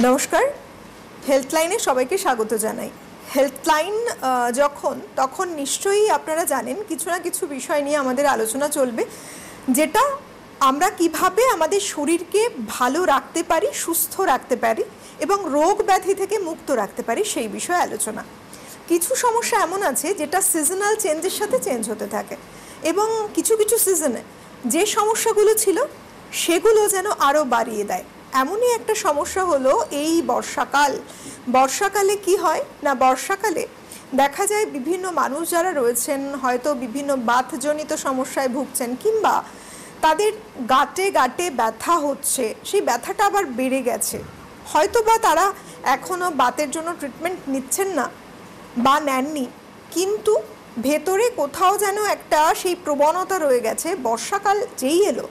নমস্কার, হেলথলাইনে সবাইকে স্বাগত জানাই। হেলথলাইন তখন নিশ্চয়ই আপনারা জানেন কিছু না কিছু বিষয় নিয়ে আমাদের আলোচনা চলবে, যেটা আমরা কিভাবে আমাদের শরীরকে ভালো রাখতে পারি, সুস্থ রাখতে পারি এবং রোগ ব্যাধি থেকে মুক্ত রাখতে পারি সেই বিষয়ে আলোচনা। কিছু সমস্যা এমন আছে যেটা সিজনাল চেঞ্জের সাথে চেঞ্জ হতে থাকে এবং কিছু কিছু সিজনে যে সমস্যাগুলো ছিল সেগুলো যেন আরও বাড়িয়ে দেয়। এমনই একটা সমস্যা হলো এই বর্ষাকালে কি হয় না, বর্ষাকালে দেখা যায় বিভিন্ন মানুষ যারা রয়েছেন হয়তো বিভিন্ন বাতজনিত সমস্যায় ভুগছেন, কিংবা তাদের গাঁটে গাঁটে ব্যথা হচ্ছে, সেই ব্যথাটা আবার বেড়ে গেছে, হয়তো বা তারা এখনও বাতের জন্য ট্রিটমেন্ট নিচ্ছেন না বা নেননি, কিন্তু ভেতরে কোথাও যেন একটা সেই প্রবণতা রয়ে গেছে। বর্ষাকাল যেই এলো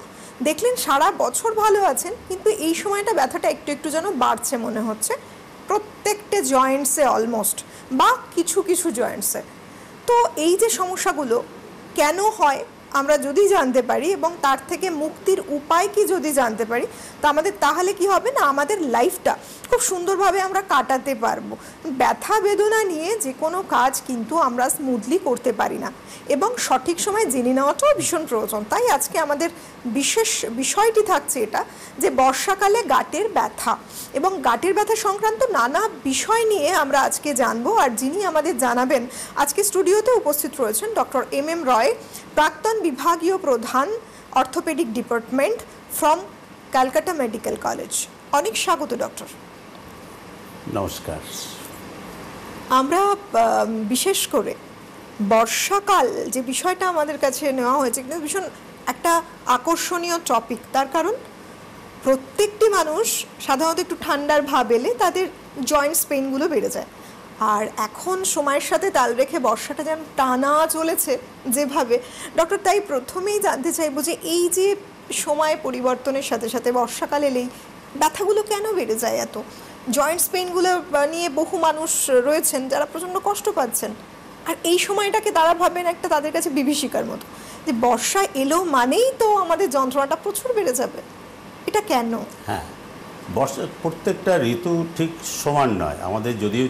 দেখলেন সারা বছর ভালো আছেন, কিন্তু এই সময়টা ব্যথাটা একটু একটু যেন বাড়ছে মনে হচ্ছে প্রত্যেকটা জয়েন্টসে অলমোস্ট, বা কিছু কিছু জয়েন্টসে। তো এই যে সমস্যাগুলো কেন হয় আমরা যদি জানতে পারি এবং তার থেকে মুক্তির উপায় কি যদি জানতে পারি, তাহলে কি হবে না, আমাদের লাইফটা খুব সুন্দরভাবে আমরা কাটাতে পারবো। ব্যথা বেদনা নিয়ে যে কোনো কাজ কিন্তু আমরা স্মুথলি করতে পারি না এবং সঠিক সময় জেনে নেওয়াটাও ভীষণ প্রয়োজন। তাই আজকে আমাদের বিশেষ বিষয়টি থাকছে এটা, যে বর্ষাকালে গাঁটের ব্যথা এবং গাঁটের ব্যথা সংক্রান্ত নানা বিষয় নিয়ে আমরা আজকে জানবো। আর যিনি আমাদের জানাবেন, আজকে স্টুডিওতে উপস্থিত রয়েছেন ডক্টর এম রয়, প্রাক্তন বিভাগীয় প্রধান, orthopaedic department from Calcutta medical college. অনেক স্বাগত ডক্টর। নমস্কার। আমরা বিশেষ করে বর্ষাকাল যে বিষয়টা আমাদের কাছে নেওয়া হয়েছে কিন্তু ভীষণ একটা আকর্ষণীয় টপিক, তার কারণ প্রত্যেকটি মানুষ সাধারণত একটু ঠান্ডার ভাব এলে তাদের জয়েন্টস পেইনগুলো বেড়ে যায়। আর এখন সময়ের সাথে তাল রেখে বর্ষাটা যেন টানা চলেছে যেভাবে, ডক্টর তাই প্রথমেই জানতে চাইবো যে এই যে সময় পরিবর্তনের সাথে সাথে বর্ষাকাল এলেই ব্যথাগুলো কেন বেড়ে যায় এত? জয়েন্টস পেইনগুলো নিয়ে বহু মানুষ রয়েছেন যারা প্রচণ্ড কষ্ট পাচ্ছেন, আর এই সময়টাকে তারা ভাবেন একটা তাদের কাছে বিভীষিকার মতো, যে বর্ষা এলো মানেই তো আমাদের যন্ত্রণাটা প্রচুর বেড়ে যাবে। এটা কেন? হ্যাঁ, বর্ষা প্রত্যেকটা ঋতু ঠিক সমান নয়। আমাদের যদিও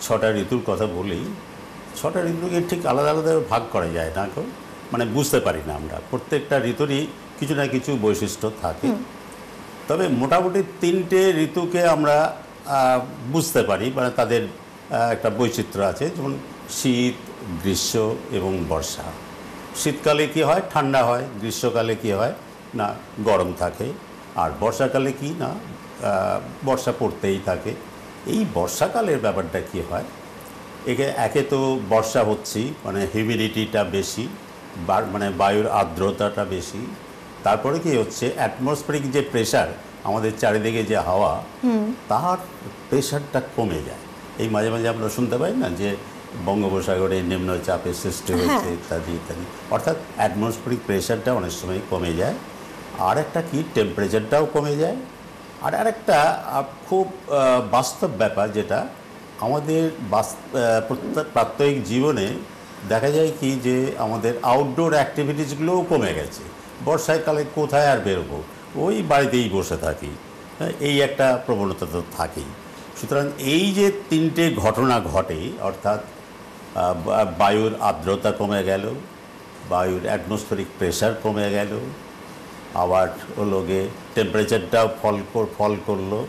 6টা ঋতুর কথা বলি, 6টা ঋতুকে ঠিক আলাদা আলাদা ভাগ করা যায় না, মানে বুঝতে পারি না আমরা। প্রত্যেকটা ঋতুরই কিছু না কিছু বৈশিষ্ট্য থাকে, তবে মোটামুটি 3টে ঋতুকে আমরা বুঝতে পারি, মানে তাদের একটা বৈচিত্র্য আছে। যেমন শীত, গ্রীষ্ম এবং বর্ষা। শীতকালে কি হয়, ঠান্ডা হয়। গ্রীষ্মকালে কি হয় না, গরম থাকে। আর বর্ষাকালে কি না, বর্ষা পড়তেই থাকে। এই বর্ষাকালের ব্যাপারটা কি হয়, একে তো বর্ষা হচ্ছে, মানে হিউমিডিটিটা বেশি, মানে বায়ুর আর্দ্রতাটা বেশি। তারপরে কি হচ্ছে, অ্যাটমসফেরিক যে প্রেশার, আমাদের চারিদিকে যে হাওয়া, তার প্রেশারটা কমে যায়। এই মাঝে মাঝে আমরা শুনতে পাই না যে বঙ্গোপসাগরে নিম্নচাপের সৃষ্টি হয়েছে ইত্যাদি ইত্যাদি। অর্থাৎ অ্যাটমসফেরিক প্রেশারটা অনেক সময় কমে যায়। আর একটা কি, টেম্পারেচারটাও কমে যায়। আর আরেকটা খুব বাস্তব ব্যাপার, যেটা আমাদের প্রাত্যহিক জীবনে দেখা যায় কি, যে আমাদের আউটডোর অ্যাক্টিভিটিসগুলোও কমে গেছে। বর্ষাকালে কোথায় আর বেরোবো, ওই বাড়িতেই বসে থাকি, এই একটা প্রবণতা তো থাকেই। সুতরাং এই যে 3টে ঘটনা ঘটে, অর্থাৎ বায়ুর আর্দ্রতা কমে গেল, বায়ুর অ্যাটমসফেরিক প্রেশার কমে গেল, আবার হলো গিয়ে টেম্পারেচারটাও ফল করলো,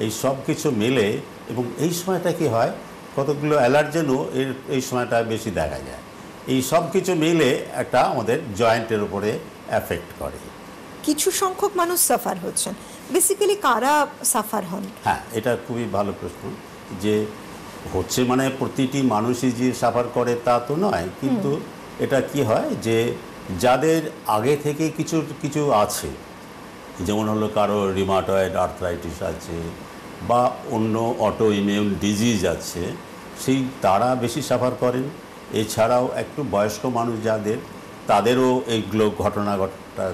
এই সব কিছু মিলে, এবং এই সময়টা কি হয়, কতগুলো অ্যালার্জেনও এই সময়টা বেশি দেখা যায়। এই সব কিছু মিলে একটা আমাদের জয়েন্টের উপরে এফেক্ট করে। কিছু সংখ্যক মানুষ সাফার হচ্ছেন, বেসিক্যালি কারা সাফার হন? হ্যাঁ, এটা খুবই ভালো প্রশ্ন। যে হচ্ছে মানে প্রতিটি মানুষই যে সাফার করে তা তো নয়, কিন্তু এটা কি হয়, যে যাদের আগে থেকে কিছু কিছু আছে, যেমন হলো কারো রিমাটয়েড আর্থ্রাইটিস আছে বা অন্য অটো ইমিউন ডিজিজ আছে, তারা বেশি সাফার করেন। এছাড়াও একটু বয়স্ক মানুষ যাদের, তাদেরও এইগুলো ঘটনা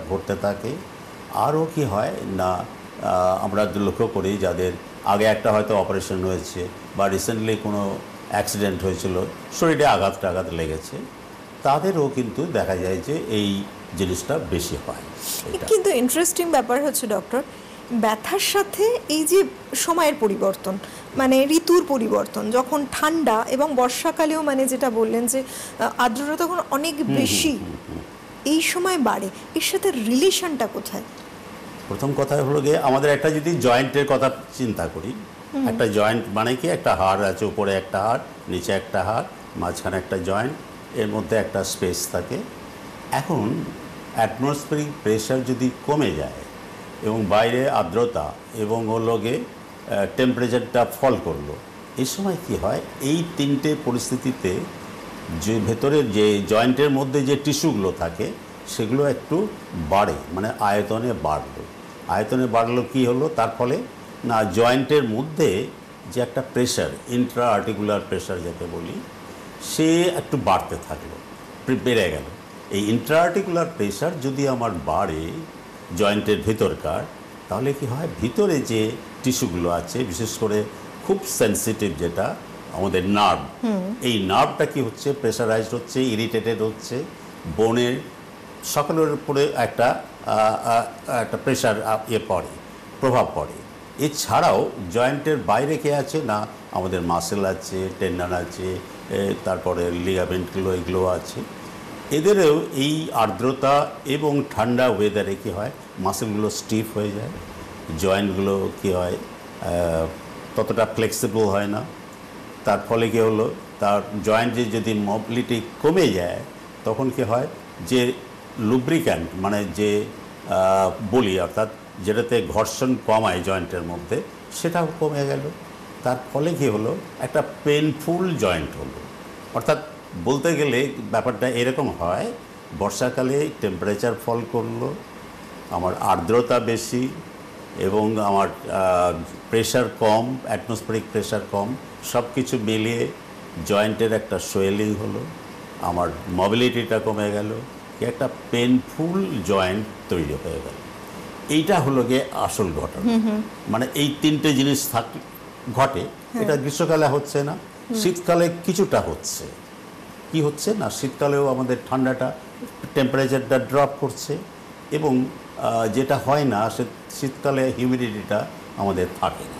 ঘটতে থাকে। আরও কি হয় না, আমরা লক্ষ্য করি যাদের আগে একটা হয়তো অপারেশন হয়েছে বা রিসেন্টলি কোনো অ্যাক্সিডেন্ট হয়েছিল, শরীরে আঘাত লেগেছে, তাদেরও কিন্তু দেখা যায় যে এই জিনিসটা বেশি হয়। কিন্তু ইন্টারেস্টিং ব্যাপার হচ্ছে ডক্টর, ব্যথার সাথে এই যে সময়ের পরিবর্তন, মানে ঋতুর পরিবর্তন, যখন ঠান্ডা এবং বর্ষাকালেও মানে যেটা বললেন যে আর্দ্রতা তখন অনেক বেশি এই সময় বাড়ে, এর সাথে রিলেশনটা কোথায়? প্রথম কথা হলো গিয়ে আমাদের একটা যদি জয়েন্টের কথা চিন্তা করি, একটা জয়েন্ট মানে কি একটা হাড় আছে, উপরে একটা হাড়, নিচে একটা হাড়, মাঝখানে একটা জয়েন্ট, এর মধ্যে একটা স্পেস থাকে। এখন অ্যাটমসফিয়ারিক প্রেশার যদি কমে যায় এবং বাইরে আর্দ্রতা এবং হলো গিয়ে টেম্পারেচারটা ফল করলো, এই সময় কি হয়, এই তিনটে পরিস্থিতিতে যে ভেতরের যে জয়েন্টের মধ্যে যে টিস্যুগুলো থাকে সেগুলো একটু বাড়ে, মানে আয়তনে বাড়লো। আয়তনে বাড়লো কি হলো, তার ফলে না জয়েন্টের মধ্যে যে একটা প্রেশার, ইন্ট্রা আর্টিকুলার প্রেশার যাকে বলি, সে একটু বাড়তে থাকলো, বেড়ে গেল। এই ইন্ট্রা আর্টিকুলার প্রেশার যদি আমার বাড়ে জয়েন্টের ভেতরকার, তাহলে কি হয়, ভিতরে যে টিস্যুগুলো আছে, বিশেষ করে খুব সেন্সিটিভ যেটা আমাদের নার্ভ, এই নার্ভটা কি হচ্ছে, প্রেশারাইজড হচ্ছে, ইরিটেটেড হচ্ছে, বোনের সকলের উপরে একটা প্রেশার পড়ে, প্রভাব পড়ে। এছাড়াও জয়েন্টের বাইরে কে আছে না, আমাদের মাসেল আছে, টেন্ডন আছে, তারপরে লিগামেন্টগুলো, এগুলো আছে। এদেরও এই আর্দ্রতা এবং ঠান্ডা ওয়েদারে কী হয়, মাসেলগুলো স্টিফ হয়ে যায়, জয়েন্টগুলো কী হয়, ততটা ফ্লেক্সিবল হয় না। তার ফলে কী হলো, তার জয়েন্টে যদি মোবিলিটি কমে যায়, তখন কী হয়, যে লুব্রিক্যান্ট মানে যে বলি, অর্থাৎ যেটাতে ঘর্ষণ কমায় জয়েন্টের মধ্যে, সেটাও কমে গেল। তার ফলে কী হলো, একটা পেনফুল জয়েন্ট হলো। অর্থাৎ বলতে গেলে ব্যাপারটা এরকম হয়, বর্ষাকালে টেম্পারেচার ফল করলো, আমার আর্দ্রতা বেশি এবং আমার প্রেশার কম, অ্যাটমসফেরিক প্রেশার কম, সব কিছু মিলিয়ে জয়েন্টের একটা সোয়েলিং হলো, আমার মোবিলিটিটা কমে গেল, একটা পেনফুল জয়েন্ট তৈরি হয়ে গেল। এইটা হলো গিয়ে আসল ঘটনা। মানে এই তিনটে জিনিস ঘটে। এটা গ্রীষ্মকালে হচ্ছে না, শীতকালে কিছুটা হচ্ছে। কি হচ্ছে না, শীতকালেও আমাদের ঠান্ডাটা, টেম্পারেচারটা ড্রপ করছে, এবং যেটা হয় না, শীতকালে হিউমিডিটিটা আমাদের থাকে না,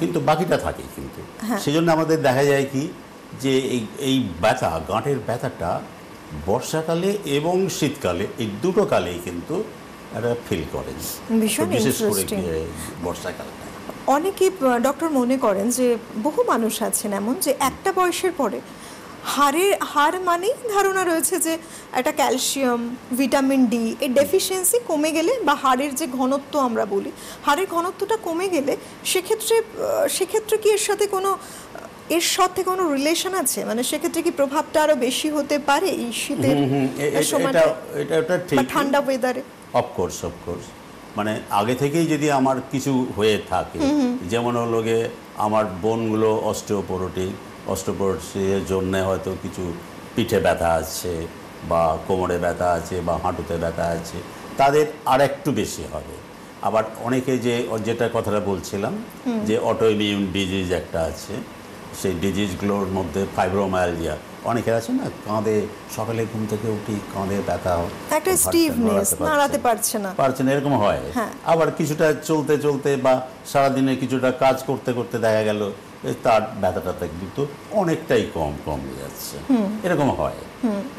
কিন্তু বাকিটা থাকে। কিন্তু সেজন্য আমাদের দেখা যায় কি, যে এই ব্যথা, গাঁটের ব্যথাটা বর্ষাকালে এবং শীতকালে, এই দুটো কালেই কিন্তু এটা ফিল করেন, বিশেষ করে বর্ষাকালে। অনেকেই ডক্টর মনে করেন যে বহু মানুষ আছেন এমন, যে একটা বয়সের পরে হাড় মানেই ধারণা রয়েছে যে একটা ক্যালসিয়াম, ভিটামিন ডি এর ডেফিসিয়েন্সি কমে গেলে, বা হাড়ের যে ঘনত্ব আমরা বলি, হাড়ের ঘনত্বটা কমে গেলে সেক্ষেত্রে কি এর সাথে কোনো রিলেশন আছে? মানে সেক্ষেত্রে কি প্রভাবটা আরো বেশি হতে পারে এই শীতের সময়টা, এটা ঠান্ডা ওয়েদারে? অফকোর্স মানে আগে থেকেই যদি আমার কিছু হয়ে থাকে, যেমন হলো গিয়ে আমার বোনগুলো অস্টিওপোরোসিসের জন্য হয়তো কিছু পিঠে ব্যথা আছে, বা কোমরে ব্যথা আছে, বা হাঁটুতে ব্যথা আছে, তাদের আর একটু বেশি হবে। আবার অনেকে যেটা কথাটা বলছিলাম, যে অটোইমিউন ডিজিজ একটা আছে, সেই ডিজিজগুলোর মধ্যে ফাইব্রোমায়ালজিয়া অনেকের আছে না, কাঁধে, সকালে ঘুম থেকে উঠি কাঁধে ব্যথা, একটা স্টিফনেস, নাড়াতে পারছে না, এরকম হয়। আবার কিছুটা চলতে চলতে বা সারাদিনে কিছুটা কাজ করতে করতে দেখা গেল তার ব্যথাটা কিন্তু অনেকটাই কমে যাচ্ছে, এরকম হয়।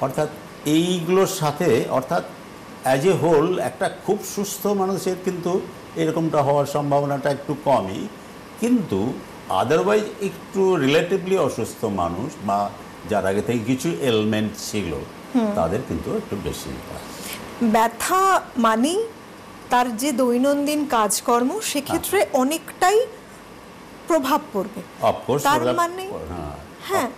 অর্থাৎ এইগুলোর সাথে, অর্থাৎ অ্যাজ এ হোল একটা খুব সুস্থ মানুষের কিন্তু এরকমটা হওয়ার সম্ভাবনাটা একটু কমই, কিন্তু আদারওয়াইজ একটু রিলেটিভলি অসুস্থ মানুষ, বা যার আগে থেকে কিছু এলমেন্ট ছিল, তাদের কিন্তু একটু বেশি হয়। ব্যথা মানেই তার যে দৈনন্দিন কাজকর্ম, সেক্ষেত্রে অনেকটাই প্রভাব পড়বে। অফকোর্স, তার মানে হ্যাঁ,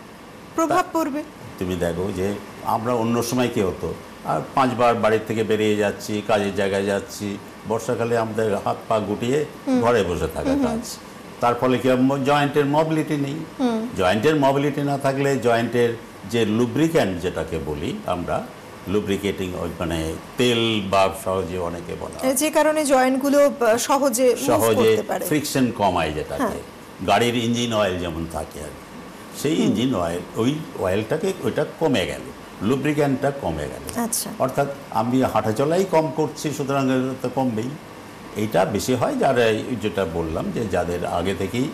প্রভাব পড়বে। তুমি দেখো যে আমরা অন্য সময় কি হতো, আর 5 বার বাড়ির থেকে বেরিয়ে যাচ্ছি, কাজের জায়গায় যাচ্ছি, বর্ষাকালে আমাদের হাত পা গুটিয়ে ঘরে বসে থাকা কাজ। তার ফলে কি জয়েন্টের মোবিলিটি নেই। জয়েন্টের মোবিলিটি না থাকলে জয়েন্টের যে লুব্রিক্যান্ট যেটাকে বলি আমরা, লুব্রিকেটিং, মানে তেল বা সহজে অনেকে বলা, যে কারণে জয়েন্টগুলো সহজে ফ্রিকশন কমায়, যেটাকে গাড়ির ইঞ্জিন অয়েল যেমন থাকে আর সেই ইঞ্জিন অয়েল, ওই অয়েলটাকে ওইটা কমে গেল, লুব্রিক্যান্টটা কমে গেল। অর্থাৎ আমি হাঁটাচলাই কম করছি, সুতরাং তো কমবেই। এইটা বেশি হয় যারা যেটা বললাম যে যাদের আগে থেকেই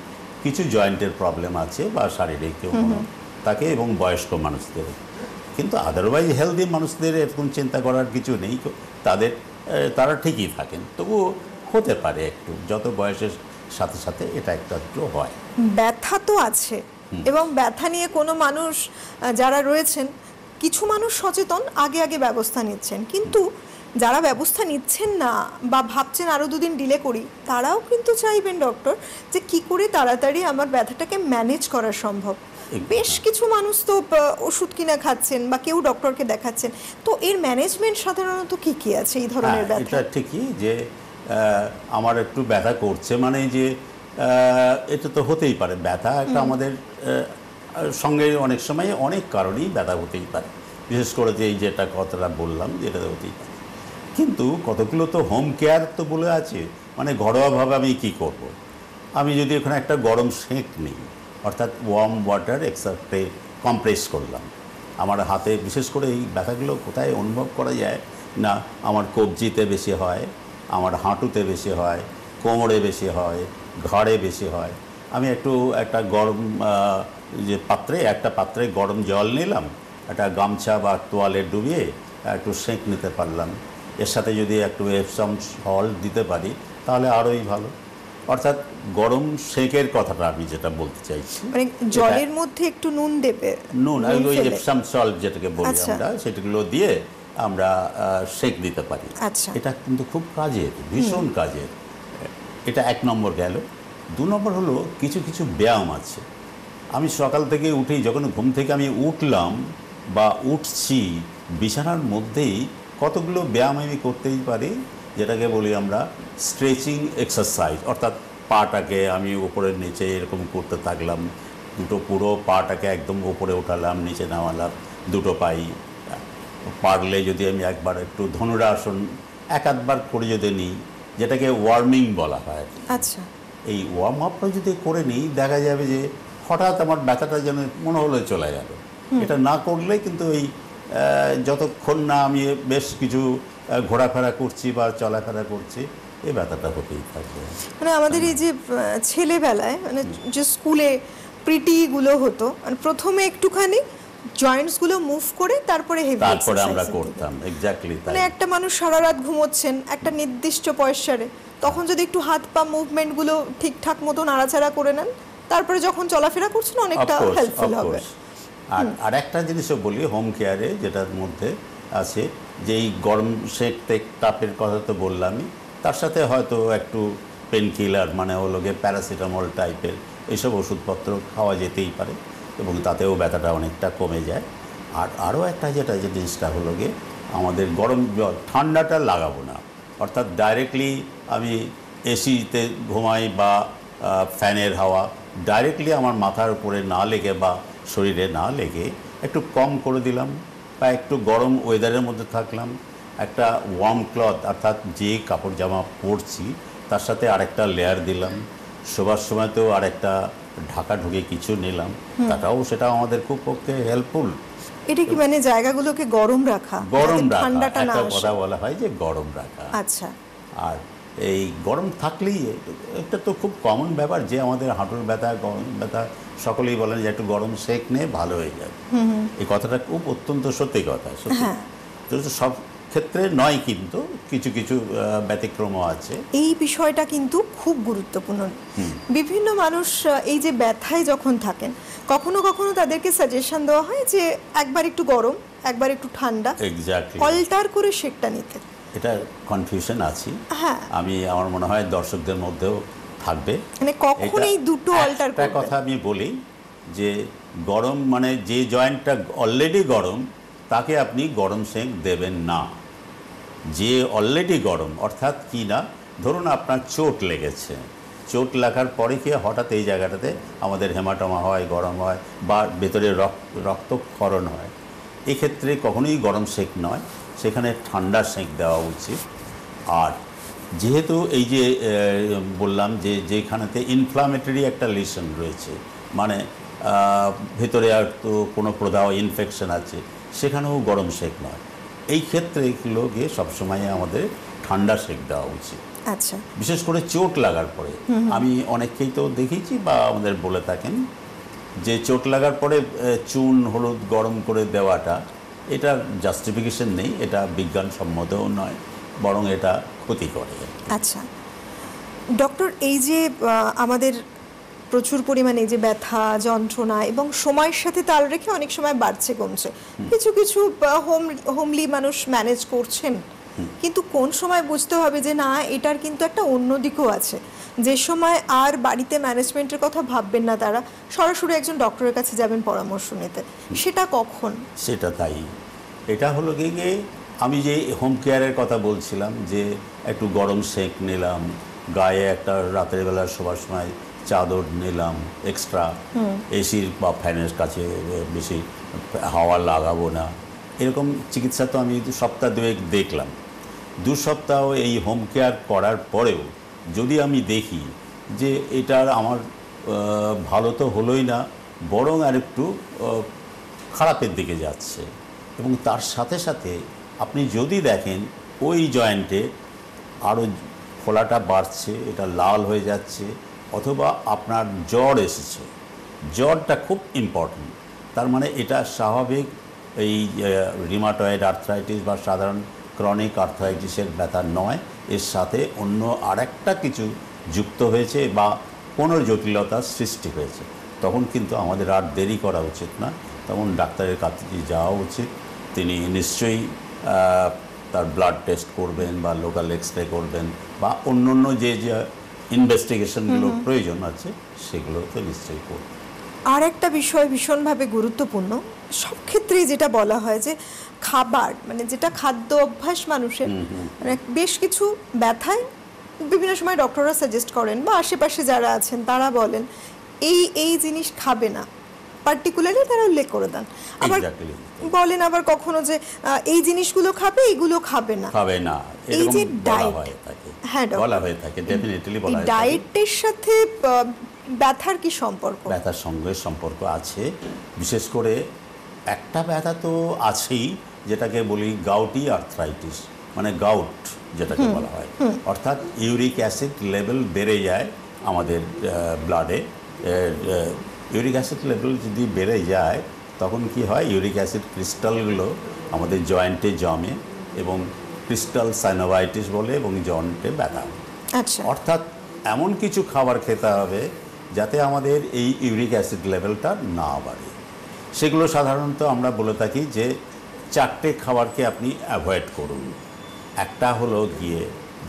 কিছু জয়েন্টের প্রবলেম আছে বা শারীরিক কোনো থাকে, এবং বয়স্ক মানুষদের। কিন্তু আদারওয়াইজ হেলদি মানুষদের এরকম চিন্তা করার কিছু নেই, তারা ঠিকই থাকেন। তবুও হতে পারে একটু, যত বয়সের সাথে সাথে এটা একটু হয়। ব্যথা তো আছে, এবং ব্যথা নিয়ে কোনো মানুষ যারা রয়েছেন, কিছু মানুষ সচেতন, আগে আগে ব্যবস্থা নিচ্ছেন, কিন্তু যারা ব্যবস্থা নিচ্ছেন না বা ভাবছেন আরও দুদিন ডিলে করি, তারাও কিন্তু চাইবেন ডক্টর যে কি করে তাড়াতাড়ি আমার ব্যথাটাকে ম্যানেজ করা সম্ভব। বেশ কিছু মানুষ তো ওষুধ কিনে খাচ্ছেন বা কেউ ডক্টরকে দেখাচ্ছেন। তো এর ম্যানেজমেন্ট সাধারণত কি কি আছে এই ধরনের ব্যথা? এটা ঠিকই যে আমার একটু ব্যথা করছে, মানে যে এটা তো হতেই পারে। ব্যথা একটা আমাদের সঙ্গে অনেক সময় অনেক কারণেই ব্যথা হতেই পারে, বিশেষ করে যে এই যেটা কথাটা বললাম যেটা হতেই পারে। কিন্তু কতগুলো তো হোম কেয়ার তো বলে আছে, মানে ঘরোয়াভাবে আমি কি করব। আমি যদি এখানে একটা গরম সেঁক নিই, অর্থাৎ ওয়ার্ম ওয়াটার একসাথে কম্প্রেস করলাম, আমার হাতে বিশেষ করে এই ব্যথাগুলো কোথায় অনুভব করা যায় না, আমার কবজিতে বেশি হয়, আমার হাঁটুতে বেশি হয়, কোমরে বেশি হয়, ঘাড়ে বেশি হয়। আমি একটা গরম একটা পাত্রে গরম জল নিলাম, একটা গামছা বা তোয়ালে ডুবিয়ে একটু সেঁক নিতে পারলাম, এর সাথে যদি একটু এপসম সল্ট দিতে পারি তাহলে আরোই ভালো। অর্থাৎ গরম সেঁকের কথাটা আমি যেটা বলতে চাইছি, মানে জলের মধ্যে একটু নুন দেবে, নুন ওই এপসম সল্ট যেটাকে বলি আমরা, সেটাগুলো দিয়ে আমরা সেঁক দিতে পারি। এটা কিন্তু খুব কাজের, ভীষণ কাজের। এটা 1 নম্বর গেল। 2 নম্বর হলো কিছু কিছু ব্যায়াম আছে। আমি সকাল থেকে উঠেই, যখন ঘুম থেকে আমি উঠলাম বা উঠছি, বিছানার মধ্যেই কতগুলো ব্যায়াম আমি করতেই পারি, যেটাকে বলি আমরা স্ট্রেচিং এক্সারসাইজ। অর্থাৎ পাটাকে আমি উপরের নিচে এরকম করতে থাকলাম, পুরো পাটাকে একদম উপরে উঠালাম, নিচে নামালাম, দুটো পাই। পারলে যদি আমি একবার একটু ধনুরাসন 1-8বার করে যদি নিই, যেটাকে ওয়ার্মিং বলা হয়। আচ্ছা, এই ওয়ার্ম আপটা যদি করে নিই, দেখা যাবে যে হঠাৎ আমার ব্যথাটা যেন মনে হলো চলে গেল। এটা না করলে কিন্তু এই যতক্ষণ না আমি বেশ কিছু ঘোরাফেরা করছি বা চলাফেরা করছি, এই ব্যথাটা হতেই থাকবে। মানে আমাদের এই যে ছেলেবেলায়, মানে যে স্কুলে প্রিটিগুলো হতো, মানে প্রথমে একটুখানি জয়েন্টসগুলো মুভ করে তারপরে আমরা করতাম। এক্স্যাক্টলি তাই। মানে একটা মানুষ সারা রাত ঘুমোচ্ছেন একটা নির্দিষ্ট পয়সারে, তখন যদি একটু হাত পা মুভমেন্টগুলো ঠিকঠাক মতো নাড়াচাড়া করে নেন, তারপরে যখন চলাফেরা করছেন অনেকটা হেল্পফুল হবে। আর একটা জিনিসও বলি হোম কেয়ারে, যেটার মধ্যে আছে যে এই গরম সেঁক তাপের কথা তো বললামই, তার সাথে হয়তো একটু পেন কিলার, মানে হলো গিয়ে প্যারাসিটামল টাইপের এইসব ওষুধপত্র খাওয়া যেতেই পারে, এবং তাতেও ব্যথাটা অনেকটা কমে যায়। আর আরও একটা যে জিনিসটা হলো গিয়ে, আমাদের গরম জল ঠান্ডাটা লাগাবো না। অর্থাৎ ডাইরেক্টলি আমি এসিতে ঘুমাই বা ফ্যানের হাওয়া ডাইরেক্টলি আমার মাথার উপরে না লেগে বা শরীরে না লেগে একটু কম করে দিলাম, বা একটু গরম ওয়েদারের মধ্যে থাকলাম, একটা ওয়ার্ম ক্লথ, অর্থাৎ যে কাপড় জামা পরছি তার সাথে আরেকটা লেয়ার দিলাম, শোবার সময়তেও আরেকটা ঢাকাঢুকি কিছু নিলাম, সেটাও আমাদের খুব পক্ষে হেল্পফুল। এটা কি মানে জায়গাগুলোকে গরম রাখা, ঠান্ডাটা না আসে? কথা বলা হয় যে গরম রাখা। আচ্ছা। আর এই গরম থাকলেই, এটা তো খুব কমন ব্যাপার যে আমাদের হাঁটুর ব্যথা, গরম ব্যথা, সকলেই বলেন যে একটু গরম সেঁক নিয়ে ভালো হয়ে যাবে। এই কথাটা খুব অত্যন্ত সত্যি কথা। সত্যি সব ক্ষেত্রে নয়, কিন্তু কিছু কিছু ব্যতিক্রমও আছে। এই বিষয়টা কিন্তু খুব গুরুত্বপূর্ণ। বিভিন্ন মানুষ এই যে ব্যথায় যখন থাকেন, কখনো কখনো তাদেরকে সাজেশন দেওয়া হয় যে একবার একটু গরম, একবার একটু ঠান্ডা, এক্স্যাক্টলি অল্টার করে সেকটা নিতে। এটা কনফিউশন আছে। হ্যাঁ, আমি আমার মনে হয় দর্শকদের মধ্যেও থাকবে, মানে কখন এই দুটো অল্টার করবে। একটা কথা আমি বলি যে গরম, মানে যে জয়েন্টটা অলরেডি গরম তাকে আপনি গরম সেঁক দেবেন না। যে অলরেডি গরম, অর্থাৎ কি না, ধরুন আপনার চোট লেগেছে, চোট লাগার পরে কি হঠাৎ এই জায়গাটাতে আমাদের হেমাটোমা হয়, গরম হয়, বা ভেতরে রক্তক্ষরণ হয়, এক্ষেত্রে কখনোই গরম সেঁক নয়, সেখানে ঠান্ডা সেঁক দেওয়া উচিত। আর যেহেতু এই যে বললাম যে যেখানেতে ইনফ্লামেটরি একটা লিশন রয়েছে, মানে ভেতরে আর তো কোনো প্রদাহ ইনফেকশন আছে, সেখানেও গরম সেঁক নয়। এই ক্ষেত্রে এগুলো গিয়ে সবসময় আমাদের ঠান্ডা সেঁক দেওয়া উচিত। আচ্ছা, বিশেষ করে চোট লাগার পরে। আমি অনেককেই তো দেখেছি বা আমাদের বলে থাকেন যে চোট লাগার পরে চুন হলুদ গরম করে দেওয়াটা, এটা জাস্টিফিকেশন নেই, এটা বিজ্ঞানসম্মতও নয়, বরং এটা ক্ষতি করে। আচ্ছা ডক্টর, এই যে আমাদের প্রচুর পরিমাণে যে ব্যথা যন্ত্রণা এবং সময়ের সাথে তাল রেখে অনেক সময় বাড়ছে কমছে, কিছু কিছু হোমলি মানুষ ম্যানেজ করছেন, কিন্তু কোন সময় বুঝতে হবে যে না, এটার কিন্তু একটা অন্য দিকও আছে, যে সময় আর বাড়িতে ম্যানেজমেন্টের কথা ভাববেন না, তারা সরাসরি একজন ডক্টরের কাছে যাবেন পরামর্শ নিতে, সেটা কখন? সেটা তাই, এটা হলো গিয়ে আমি যে হোম কেয়ারের কথা বলছিলাম, যে একটু গরম সেঁক নিলাম, গায়ে একটা রাতের বেলা শোবার সময় চাদর নিলাম এক্সট্রা, এসির বা ফ্যানের কাছে বেশি হাওয়া লাগাবো না, এরকম চিকিৎসা তো আমি সপ্তাহ দুয়েক দেখলাম। 2 সপ্তাহ এই হোম কেয়ার করার পরেও যদি আমি দেখি যে এটার আমার ভালো তো হলোই না, বরং আর একটু খারাপের দিকে যাচ্ছে, এবং তার সাথে সাথে আপনি যদি দেখেন ওই জয়েন্টে আরও ফোলাটা বাড়ছে, এটা লাল হয়ে যাচ্ছে, অথবা আপনার জ্বর এসেছে, জ্বরটা খুব ইম্পর্ট্যান্ট, তার মানে এটা স্বাভাবিক এই রিমাটয়েড আর্থ্রাইটিস বা সাধারণ ক্রনিক আর্থ্রাইটিসের ব্যথা নয়, এর সাথে অন্য আরেকটা কিছু যুক্ত হয়েছে বা কোনো জটিলতার সৃষ্টি হয়েছে, তখন কিন্তু আমাদের আর দেরি করা উচিত না, তখন ডাক্তারের কাছে যাওয়া উচিত। তিনি নিশ্চয়ই তার ব্লাড টেস্ট করবেন বা লোকাল এক্সরে করবেন বা অন্য যে যে ইনভেস্টিগেশনগুলো প্রয়োজন আছে সেগুলো তো নিশ্চয়ই করবেন। আর একটা বিষয় ভীষণভাবে গুরুত্বপূর্ণ, সব ক্ষেত্রেই যেটা বলা হয় যে খাবার, মানে যেটা খাদ্য অভ্যাস মানুষের, মানে বেশ কিছু ব্যথায় বিভিন্ন সময় ডক্টররা সাজেস্ট করেন বা আশেপাশে যারা আছেন তারা বলেন এই জিনিস খাবে না, পার্টিকুলারলি তারা উল্লেখ করে দেন, আবার বলেন আবার কখনো যে এই জিনিসগুলো খাবে, এইগুলো খাবে না, এই যে ডায়েট, হ্যাঁ বলা হয়ে থাকে, ডেফিনেটলি বলা হয়। ডায়েটের সাথে ব্যথার কি সম্পর্ক? ব্যথার সঙ্গে সম্পর্ক আছে, বিশেষ করে একটা ব্যথা তো আছেই, যেটাকে বলি গাউটি আর্থ্রাইটিস, মানে গাউট যেটাকে বলা হয়, অর্থাৎ ইউরিক অ্যাসিড লেভেল বেড়ে যায় আমাদের ব্লাডে। ইউরিক অ্যাসিড লেভেল যদি বেড়ে যায় তখন কি হয়, ইউরিক অ্যাসিড ক্রিস্টালগুলো আমাদের জয়েন্টে জমে এবং ক্রিস্টাল সাইনোভাইটিস বলে, এবং জয়েন্টে ব্যথা। আচ্ছা, অর্থাৎ এমন কিছু খাবার খেতে হবে যাতে আমাদের এই ইউরিক অ্যাসিড লেভেলটা না বাড়ে। সেগুলো সাধারণত আমরা বলে থাকি যে 4টে খাবারকে আপনি অ্যাভয়েড করুন। একটা হলো গিয়ে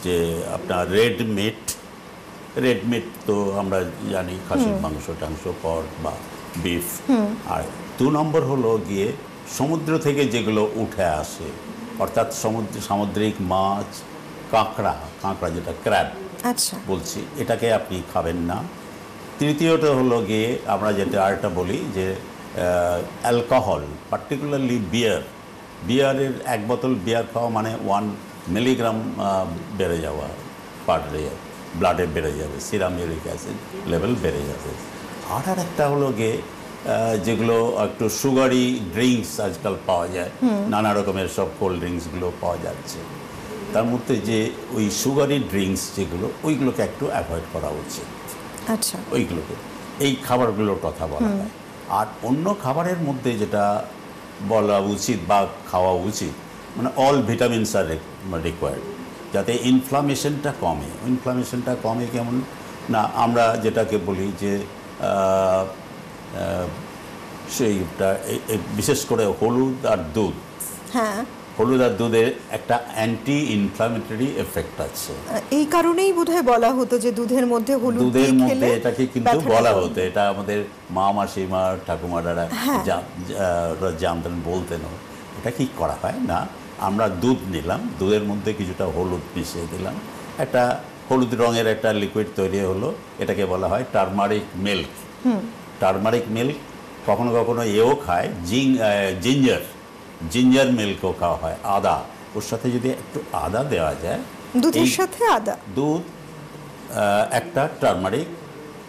যে আপনার রেড মিট তো আমরা জানি, খাসির মাংস টাংস, পর্ক বা বিফ। আর 2 নম্বর হলো গিয়ে সমুদ্র থেকে যেগুলো উঠে আসে, অর্থাৎ সামুদ্রিক মাছ, কাঁকড়া যেটা ক্র্যাব বলছি, এটাকে আপনি খাবেন না। তৃতীয়টা হলো গিয়ে আমরা যেটা আরেকটা বলি যে অ্যালকোহল, পার্টিকুলারলি বিয়ারের 1 বোতল বিয়ার খাওয়া মানে 1 মিলিগ্রাম বেড়ে যাওয়া পার ডে ব্লাডে বেড়ে যাবে, সিরাম ইউরিক অ্যাসিড লেভেল বেড়ে যাবে। আর একটা হলো গিয়ে যেগুলো একটু সুগারি ড্রিঙ্কস আজকাল পাওয়া যায়, নানা রকমের সব কোল্ড ড্রিঙ্কসগুলো পাওয়া যাচ্ছে, তার মধ্যে যে ওই সুগারি ড্রিঙ্কস যেগুলো, ওইগুলোকে একটু অ্যাভয়েড করা উচিত। আচ্ছা, ওইগুলোকে, এই খাবারগুলোর কথা বলা হয়। আর অন্য খাবারের মধ্যে যেটা বলা উচিত বা খাওয়া উচিত, মানে অল ভিটামিনস আর রিকোয়ার্ড, যাতে ইনফ্লামেশনটা কমে। কেমন না, আমরা যেটাকে বলি যে সেইটা বিশেষ করে হলুদ আর দুধ, হ্যাঁ, হলুদ আর দুধের একটা অ্যান্টি ইনফ্লামেটরি এফেক্ট আছে। এই কারণেই বোধহয় বলা হতো যে দুধের মধ্যে হলুদ দিয়ে খেলে, এটাকে কিন্তু বলা হতো, এটা আমাদের মা মাসিমা ঠাকুমারা জানতেন, বলতেন। এটা কি করা হয় না, আমরা দুধ নিলাম, দুধের মধ্যে কিছুটা হলুদ মিশিয়ে দিলাম, একটা হলুদ রঙের একটা লিকুইড তৈরি হলো, এটাকে বলা হয় টারমারিক মিল্ক। কখনো কখনো এও খায়, জিঞ্জার মিল্কও খাওয়া হয়, আদা, ওর সাথে যদি একটু আদা দেওয়া যায়, দুধের সাথে আদা, দুধ একটা টারমারিক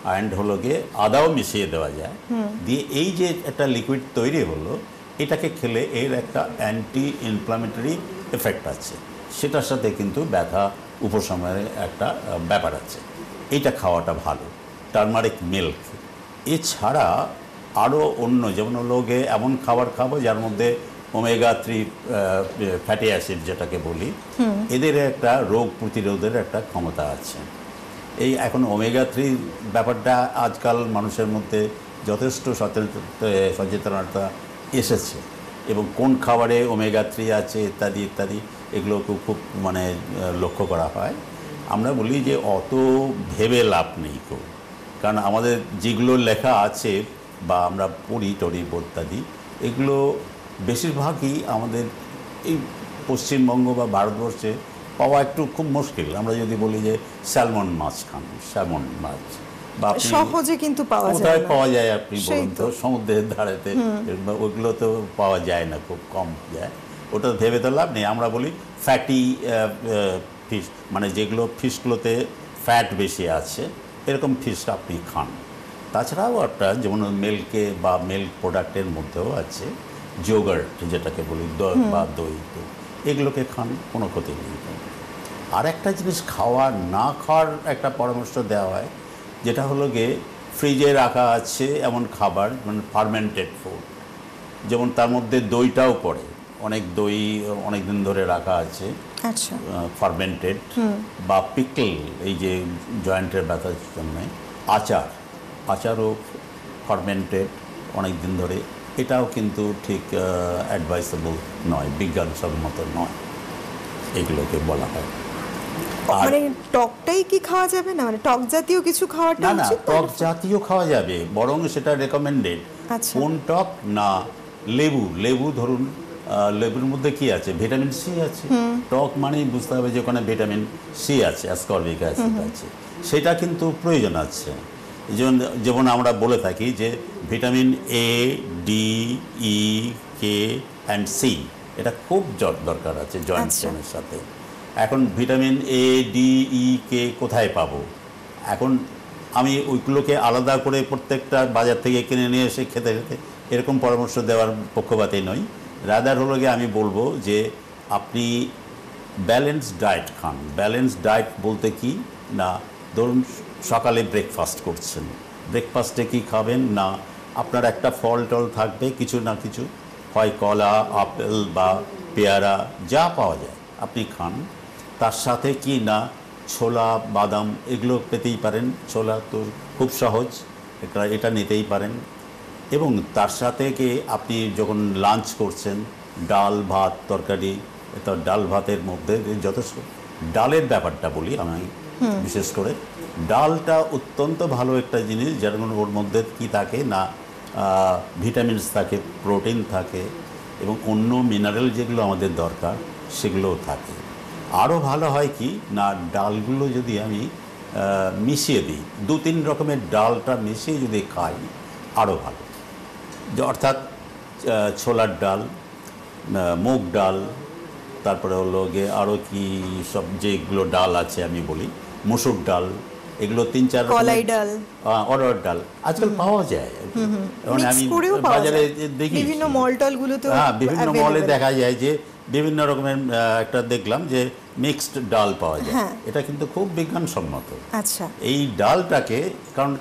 অ্যান্ড হলো গিয়ে আদাও মিশিয়ে দেওয়া যায়, দিয়ে এই যে একটা লিকুইড তৈরি হলো, এটাকে খেলে এর একটা অ্যান্টি ইনফ্লামেটরি এফেক্ট আছে, সেটার সাথে কিন্তু ব্যথা উপশমের একটা ব্যাপার আছে, এটা খাওয়াটা ভালো। টার্মারিক মিল্ক এছাড়া আরও অন্য যেমন লোকে এমন খাবার খাবো যার মধ্যে ওমেগা-3 ফ্যাটি অ্যাসিড যেটাকে বলি, এদের একটা রোগ প্রতিরোধের একটা ক্ষমতা আছে। এই এখন ওমেগা-3 ব্যাপারটা আজকাল মানুষের মধ্যে যথেষ্ট সচেতনতা এসেছে, এবং কোন খাবারে ওমেগা-3 আছে ইত্যাদি ইত্যাদি এগুলোকে খুব লক্ষ্য করা হয়। আমরা বলি যে অত ভেবে লাভ নেই খুব, কারণ আমাদের যেগুলো লেখা আছে বা আমরা পড়ি টড়ি ইত্যাদি এগুলো বেশিরভাগই আমাদের এই পশ্চিমবঙ্গ বা ভারতবর্ষে পাওয়া একটু খুব মুশকিল। আমরা যদি বলি যে স্যালমন মাছ খান, স্যালমন মাছ বা সহজে কিন্তু কোথায় পাওয়া যায় আপনি বলুন তো, সমুদ্রের ধারেতে ওইগুলো তো পাওয়া যায় না, খুব কম যায়। ওটা ভেবে তো লাভ নেই। আমরা বলি ফ্যাটি ফিশ, যেগুলো ফিশগুলোতে ফ্যাট বেশি আছে এরকম ফিশ আপনি খান। তাছাড়াও একটা যেমন মিল্কে বা মিল্ক প্রোডাক্টের মধ্যেও আছে যোগার্ট যেটাকে বলি, বা দই, তো এগুলোকে খান, কোনো ক্ষতি নেই। আর একটা জিনিস না খাওয়ার একটা পরামর্শ দেওয়া হয়, যেটা হলো গিয়ে ফ্রিজে রাখা আছে এমন খাবার, ফার্মেন্টেড ফুড, যেমন তার মধ্যে দইটাও পড়ে। অনেক দই অনেক দিন ধরে রাখা আছে, আচ্ছা, ফার্মেন্টেড, বা পিকল, এই যে জয়েন্টের ব্যথার জন্য আচারও ফার্মেন্টেড অনেক দিন ধরে, এটাও কিন্তু ঠিক অ্যাডভাইসেবল নয়, বিজ্ঞানসম্মত নয়, এগুলোকে বলা হয়। টকটাই কি খাওয়া যাবে না, টক জাতীয় কিছু খাওয়াটা উচিত? না, টক জাতীয় খাওয়া যাবে, বরং সেটা রেকমেন্ডেড। কোন টক না, লেবু ধরুন, লেবুর মধ্যে কি আছে, ভিটামিন সি আছে। টক মানেই বুঝতে হবে যে ওখানে ভিটামিন সি আছে, অ্যাসকর্বিক অ্যাসিড আছে, সেটা কিন্তু প্রয়োজন আছে। যেমন আমরা বলে থাকি যে vitamin A, D, E, K and C, এটা খুব দরকার আছে জয়েন্ট পেনের সাথে। এখন ভিটামিন এ, ডি, ই, কে কোথায় পাবো? এখন আমি ওইগুলোকে আলাদা করে প্রত্যেকটা বাজার থেকে কিনে নিয়ে এসে খেতে এরকম পরামর্শ দেওয়ার পক্ষপাতী নই। রাদার হলো গিয়ে আমি বলবো যে আপনি ব্যালেন্স ডায়েট খান। ব্যালেন্স ডায়েট বলতে কি না, ধরুন সকালে ব্রেকফাস্ট করছেন, ব্রেকফাস্টে কি খাবেন না, আপনার একটা ফল টল থাকবে কিছু না কিছু, হয় কলা, আপেল বা পেয়ারা, যা পাওয়া যায় আপনি খান। তার সাথে কি না ছোলা, বাদাম এগুলো পেতেই পারেন। ছোলা তো খুব সহজ, এটা নিতেই পারেন। এবং তার সাথে কি আপনি যখন লাঞ্চ করছেন, ডাল, ভাত, তরকারি, তো ডাল ভাতের মধ্যে যথেষ্ট ডালের ব্যাপারটা বলি আমি বিশেষ করে, ডালটা অত্যন্ত ভালো একটা জিনিস, যার ওর মধ্যে কি থাকে না, ভিটামিনস থাকে, প্রোটিন থাকে, এবং অন্য মিনারেল যেগুলো আমাদের দরকার সেগুলোও থাকে। আরও ভালো হয় কি না, ডালগুলো যদি আমি মিশিয়ে দিই, 2-3 রকমের ডালটা মিশিয়ে যদি খাই আরও ভালো। অর্থাৎ ছোলার ডাল, মুগ ডাল, তারপরে হলো গিয়ে আরও কি সব যেগুলো ডাল আছে আমি বলি, মসুর ডাল, এগুলো 3-4 ডাল, অরহর ডাল আজকাল পাওয়া যায়। আমি বাজারে দেখি বিভিন্ন মলটলগুলোতে, বিভিন্ন মলে দেখা যায় যে বিভিন্ন রকমের একটা দেখলাম যে মিক্সড ডাল পাওয়া যায়। এটা কিন্তু খুব বিজ্ঞানসম্মত। আচ্ছা, এই ডালটাকে, কারণ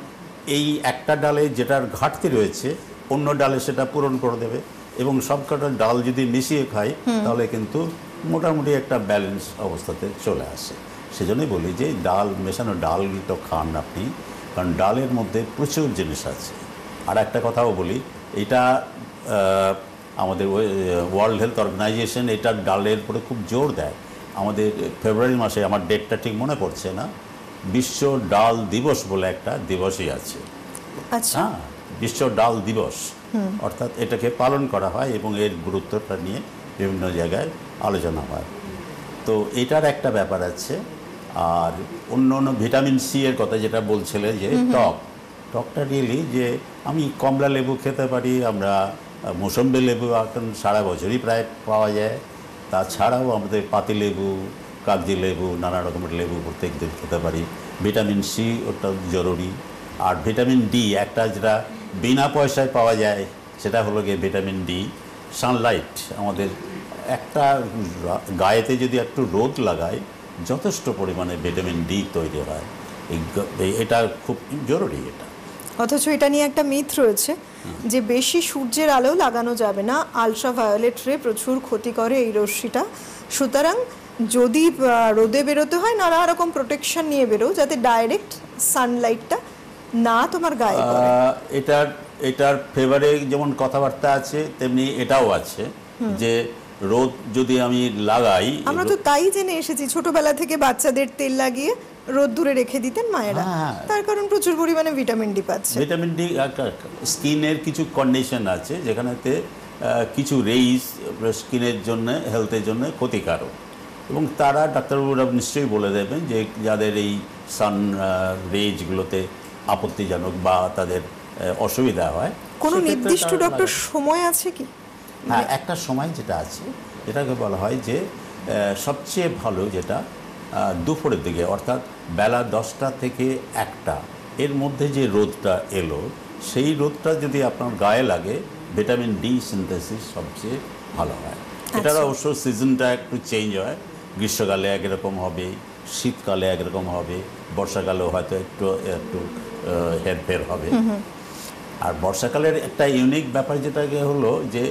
এই একটা ডালে যেটার ঘাটতি রয়েছে অন্য ডালে সেটা পূরণ করে দেবে, এবং সবকটা ডাল যদি মিশিয়ে খাই তাহলে কিন্তু মোটামুটি একটা ব্যালেন্স অবস্থাতে চলে আসে। সেজন্যই বলি যে ডাল মেশানো ডালগুলো খান আপনি, কারণ ডালের মধ্যে প্রচুর জিনিস আছে। আর একটা কথাও বলি, এটা আমাদের ওয়ার্ল্ড হেলথ অর্গানাইজেশন এটা ডালের উপরে খুব জোর দেয়। আমাদের ফেব্রুয়ারি মাসে, আমার ডেটটা ঠিক মনে পড়ছে না, বিশ্ব ডাল দিবস বলে একটা দিবসই আছে। আচ্ছা, বিশ্ব ডাল দিবস, অর্থাৎ এটাকে পালন করা হয় এবং এর গুরুত্বটা নিয়ে বিভিন্ন জায়গায় আলোচনা হয়। তো এটার একটা ব্যাপার আছে। আর অন্য ভিটামিন সি এর কথা যেটা বলছিলে যে টকটা রিয়েলি যে আমি কমলা লেবু খেতে পারি, আমরা মৌসম্বি লেবু এখন সারা বছরই প্রায় পাওয়া যায়। তাছাড়াও আমাদের পাতি লেবু, কাগজি লেবু, নানা রকমের লেবু প্রত্যেক দিন খেতে পারি। ভিটামিন সি ওটা জরুরি। আর ভিটামিন ডি একটা যেটা বিনা পয়সায় পাওয়া যায়, সেটা হলো গিয়ে ভিটামিন ডি। সানলাইট, আমাদের একটা গায়েতে যদি একটু রোদ লাগায় যথেষ্ট পরিমাণে ভিটামিন ডি তৈরি হয়। এটা খুব জরুরি এটা। অথচ এটা নিয়ে একটা মিথ রয়েছে যে বেশি সূর্যের আলো লাগানো যাবে না, আলট্রাভায়োলেট রে প্রচুর ক্ষতি করে এই রশ্মিটা। সুতরাং যদি রোদে বেরোতে হয় নানা রকম প্রোটেকশন নিয়ে বেরো, যাতে ডাইরেক্ট সানলাইটটা না তোমার গায়ে পড়ে। এটার ফেভারে যেমন কথাবার্তা আছে, তেমনি এটাও আছে যে রোদ যদি আমি লাগাই, আমরা তো তাই জেনে এসেছি ছোটবেলা থেকে বাচ্চাদের তেল লাগিয়ে রোদ দূরে রেখে দিতেন মায়েরা, তার কারণ প্রচুর পরিমাণে ভিটামিন ডি পাচ্ছে। ভিটামিন ডি স্কিনের কিছু কন্ডিশন আছে যেখানেতে কিছু রেইজ স্কিনের জন্য, হেলথের জন্য ক্ষতিকারক, এবং তারা ডাক্তারবাবুরা নিশ্চয়ই বলে দেবেন যে যাদের এই সান রেজগুলোতে আপত্তিজনক বা তাদের অসুবিধা হয়। কোনো নির্দিষ্ট ডক্টর সময় আছে কি? হ্যাঁ, একটা সময় যেটা আছে, এটাকে বলা হয় যে সবচেয়ে ভালো যেটা দুপুরের দিকে, অর্থাৎ বেলা 10টা থেকে 1টা এর মধ্যে যে রোদটা এলো, সেই রোদটা যদি আপনার গায়ে লাগে, ভিটামিন ডি সিনথেসিস সবচেয়ে ভালো হয়। এটার অবশ্য সিজনটা একটু চেঞ্জ হয়, গ্রীষ্মকালে একরকম হবে, শীতকালে একরকম হবে, বর্ষাকালেও হয়তো একটু একটু হেরফের হবে। আর বর্ষাকালের একটা ইউনিক ব্যাপার যেটাকে হলো যে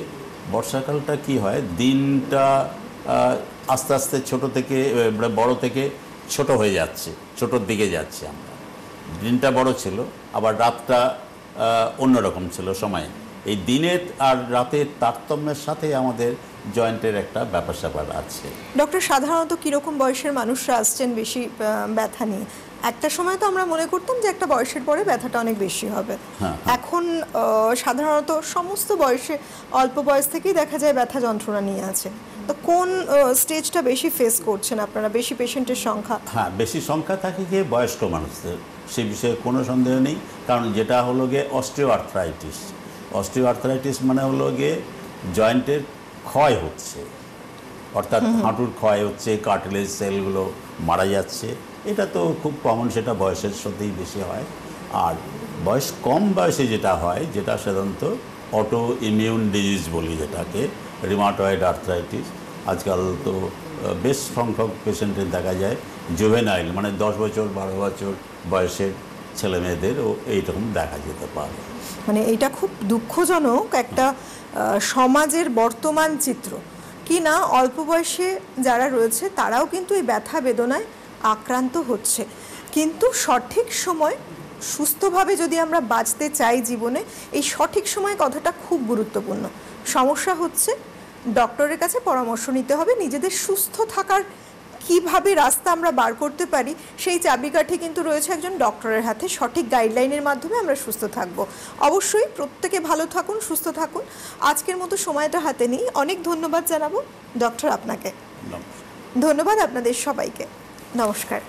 বর্ষাকালটা কি হয়, দিনটা আস্তে আস্তে ছোট থেকে বড় থেকে ছোট হয়ে যাচ্ছে, ছোটোর দিকে যাচ্ছে। আমরা দিনটা বড় ছিল, আবার রাতটা অন্যরকম ছিল সময়। এই দিনের আর রাতের তারতম্যের সাথে আমাদের জয়েন্টের একটা ব্যাপার স্যাপার আছে। ডক্টর, সাধারণত কীরকম বয়সের মানুষরা আসছেন বেশি ব্যথা নিয়ে? একটা সময় তো আমরা মনে করতাম যে একটা বয়সের পরে ব্যথাটা অনেক বেশি হবে, এখন সাধারণত সমস্ত বয়সে, অল্প বয়স থেকেই দেখা যায় ব্যথা যন্ত্রণা নিয়ে আছে। তো কোন স্টেজটা বেশি ফেস করছেন আপনারা, বেশি পেশেন্টের সংখ্যা? হ্যাঁ, বেশি সংখ্যা থাকে গিয়ে বয়স্ক মানুষদের, সে বিষয়ে কোনো সন্দেহ নেই। কারণ যেটা হলো গিয়ে অস্টিওআর্থ্রাইটিস, অস্টিওআর্থ্রাইটিস মানে হলো গিয়ে জয়েন্টের ক্ষয় হচ্ছে, অর্থাৎ হাঁটুর ক্ষয় হচ্ছে, কার্টিলেজ সেলগুলো মারা যাচ্ছে। এটা তো খুব কমন, সেটা বয়সের সাথেই বেশি হয়। আর কম বয়সে যেটা হয়, যেটা সাধারণত অটো ইমিউন ডিজিজ বলি, যেটাকে রিমাটয়েড আর্থ্রাইটিস। আজকাল তো বেশ সংখ্যক পেশেন্টের দেখা যায় জুভেনাইল, মানে 10 বছর 12 বছর বয়সের ছেলে মেয়েদেরও এইরকম দেখা যেতে পারে। মানে এটা খুব দুঃখজনক একটা সমাজের বর্তমান চিত্র, কি না অল্প বয়সে যারা রয়েছে তারাও কিন্তু এই ব্যথা বেদনায় আক্রান্ত হচ্ছে। কিন্তু সঠিক সময় সুস্থভাবে যদি আমরা বাঁচতে চাই জীবনে, এই সঠিক সময় কথাটা খুব গুরুত্বপূর্ণ। সমস্যা হচ্ছে ডক্টরের কাছে পরামর্শ নিতে হবে, নিজেদের সুস্থ থাকার কিভাবে রাস্তা আমরা বার করতে পারি সেই চাবিকাঠি কিন্তু রয়েছে একজন ডক্টরের হাতে। সঠিক গাইডলাইনের মাধ্যমে আমরা সুস্থ থাকব। অবশ্যই প্রত্যেকে ভালো থাকুন, সুস্থ থাকুন। আজকের মতো সময়টা হাতে নিই, অনেক ধন্যবাদ জানাবো ডক্টর আপনাকে। ধন্যবাদ আপনাদের সবাইকে, নমস্কার।